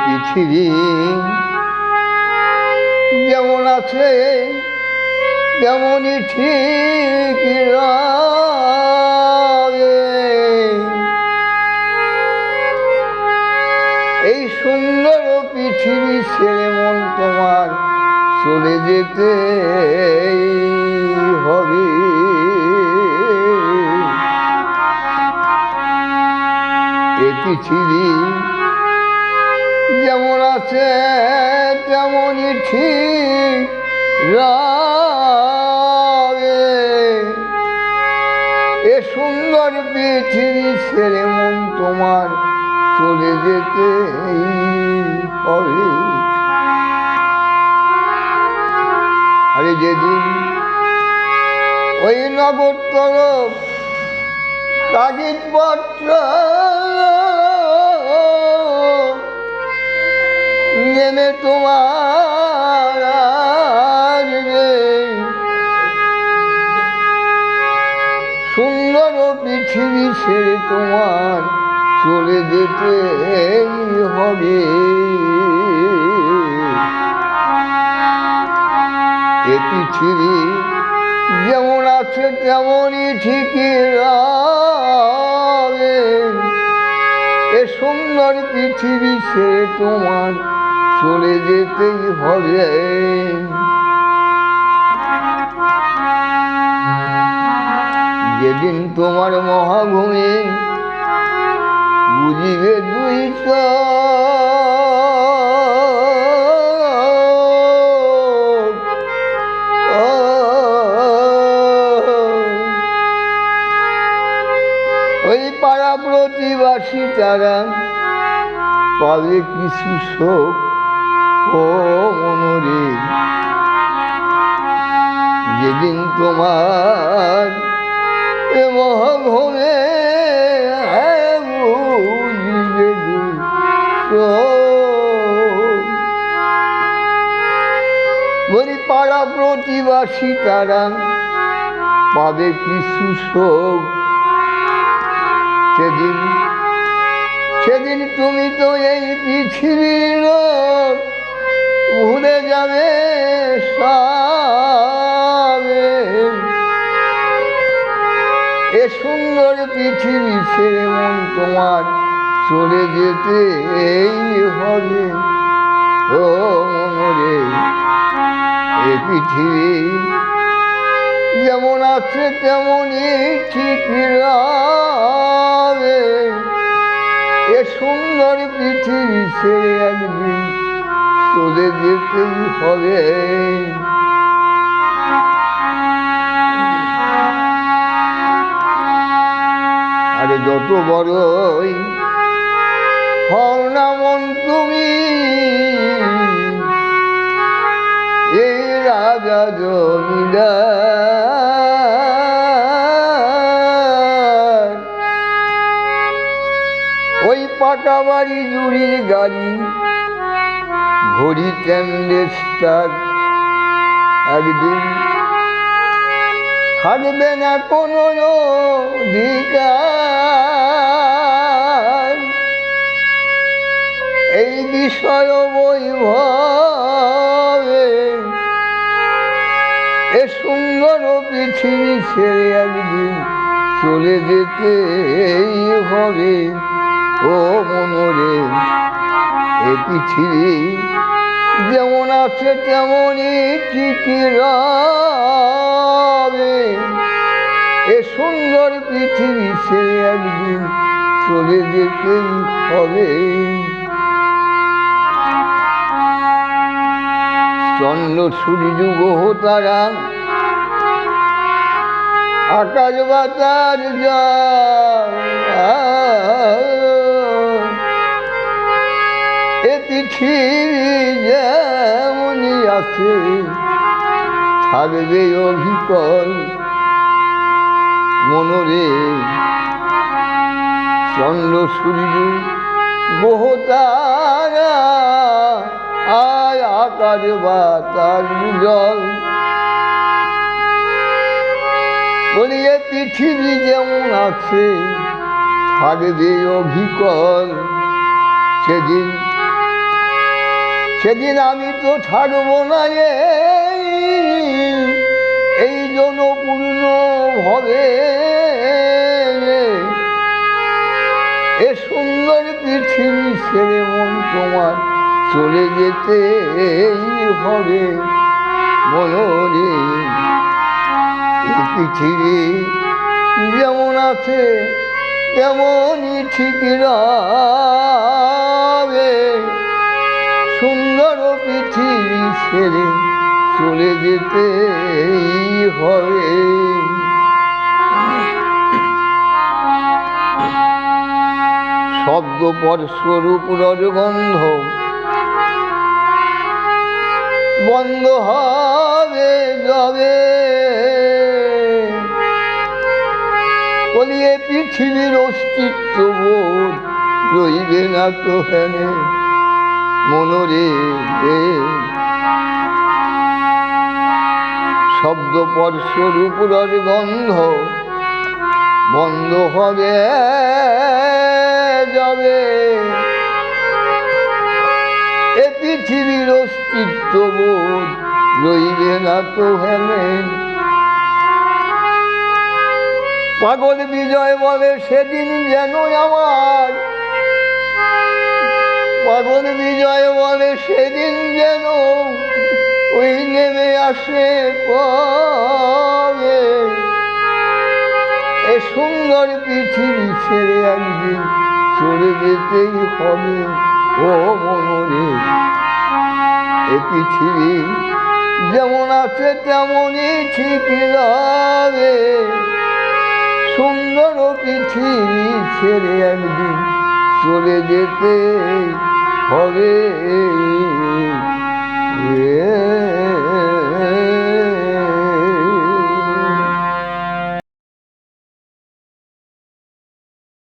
পৃথিবী যেমন আছে তেমনই ঠিক রবে। এই সুন্দর পৃথিবী ছেড়ে মন তোমার চলে যেতে হবে। এই পৃথিবী যেমন আছে তেমনই ঠিক রবে। এ সুন্দর পৃথিবী ছেড়ে মন তোমার চলে যেতে হবে। আরে যেদিন ওই নগরতল কাগজপত্র নেমে তোমার আসবে, সুন্দর পৃথিবী ছেড়ে তোমার চলে যেতে হবে। এ পৃথিবী যেমন আছে তেমনই ঠিকই রবে। এ সুন্দর পৃথিবী ছেড়ে তোমার চলে যেতেই হবে। যেদিন তোমার মহাভূমি বুঝিবে দুই ওই পাড়া প্রতিবাসী তারা পাবে কিছু শোক ও মনরে। যেদিন তোমার মহাভূমে বুঝিবে দুই বলি পাড়া প্রতিবাসী তারা পাবে কিছু শোক। সেদিন সেদিন তুমি তো এই পৃথিবীর লোক ভুলে যাবে সবে। এ সুন্দর পৃথিবী ছেড়ে মন তোমার চলে যেতে হবে। ও মনরে, এ পৃথিবী যেমন আছে তেমনই ঠিক রবে। এ সুন্দর পৃথিবী ছেড়ে একদিন চলে যেতেই হবে। আরে যত বড়ই হও না মন তুমি এই রাজা জমিদার, ওই পাকা বাড়ি জুড়ির গাড়ি ঘড়ি টেন্ডেস্টার একদিন থাকবে না কোনো অধিকার। এই বিষয় বৈভবে এ সুন্দর পৃথিবী ছেড়ে একদিন চলে যেতেই হবে। ও মনরে, এ পৃথিবী যেমন আছে তেমনই ঠিকই রবে। এ সুন্দর পৃথিবী ছেড়ে একদিন চলে যেতেই হবে। চন্দ্র সূর্য গ্রহ তারা আকাশ বাতাস জল, এ পৃথিবী যেমনই আছে থাকবে অভিকল। মনরে, চন্দ্র সূর্য গ্রহ তারা আর আকাশ বাতাস জল, বলি এ পৃথিবী যেমন আছে থাকবে অভিকল, সেদিন সেদিন আমি তো থাকবো না রে, এই জন পূর্ণ হবে। এ সুন্দর পৃথিবী ছেড়ে মন তোমার চলে যেতেই হবে মনরে। এই পৃথিবী যেমন আছে তেমনই ঠিক রবে, সুন্দর পৃথিবী ছেড়ে চলে যেতেই হবে। শব্দ পরস্বরূপ রজগন্ধ বন্ধ হবে যাবে, বলিয়ে পৃথিবীর অস্তিত্ব বোধ রইবে না তো হেনে মনরে। শব্দ পরস্বরূপ রজগন্ধ বন্ধ হবে যাবে, এ পৃথিবীর অস্তিত্ব বোধ রইবে না তো হেনে। পাগল বিজয় বলে সেদিন যেন আমার, পাগল বিজয় বলে সেদিন যেন ওই নেমে আসে কবে। এ সুন্দর পৃথিবী ছেড়ে একদিন চলে যেতেই হবে ও মনরে। এ পৃথিবী যেমন আছে তেমনই ঠিক রবে, সুন্দর পৃথিবী ছেড়ে একদিন চলে যেতে হবে।